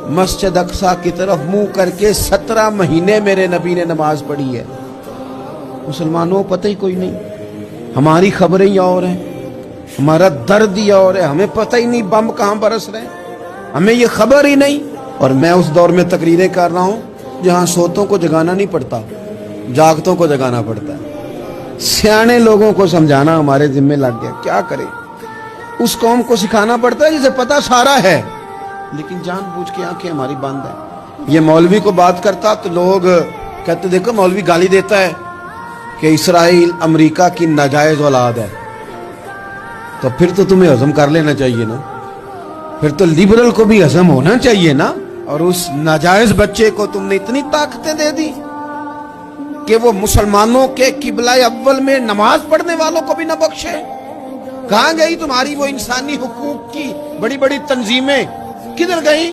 मस्जिद अक्सा की तरफ मुंह करके 17 महीने मेरे नबी ने नमाज पढ़ी है। मुसलमानों को पता ही कोई नहीं, हमारी खबरें ही और हैं, हमारा दर्द ही और है, हमें पता ही नहीं बम कहां बरस रहे हैं, हमें ये खबर ही नहीं। और मैं उस दौर में तकरीरें कर रहा हूं जहां सोतों को जगाना नहीं पड़ता, जागतों को जगाना पड़ता है। सियाने लोगों को समझाना हमारे जिम्मे लग गया, क्या करें। उस कौम को सिखाना पड़ता है जिसे पता सारा है, लेकिन जानबूझ के आंखें हमारी बंद है। ये मौलवी को बात करता तो लोग कहते देखो मौलवी गाली देता है कि इसराइल अमेरिका की नाजायज औलाद है। तो फिर तो तुम्हें हजम कर लेना चाहिए ना, फिर तो लिबरल को भी हजम होना चाहिए ना। और उस नाजायज बच्चे को तुमने इतनी ताकतें दे दी कि वो मुसलमानों के किबला अव्वल में नमाज पढ़ने वालों को भी न बख्शे। कहां गई तुम्हारी वो इंसानी हुकूक की बड़ी बड़ी तंजीमें, किधर गई?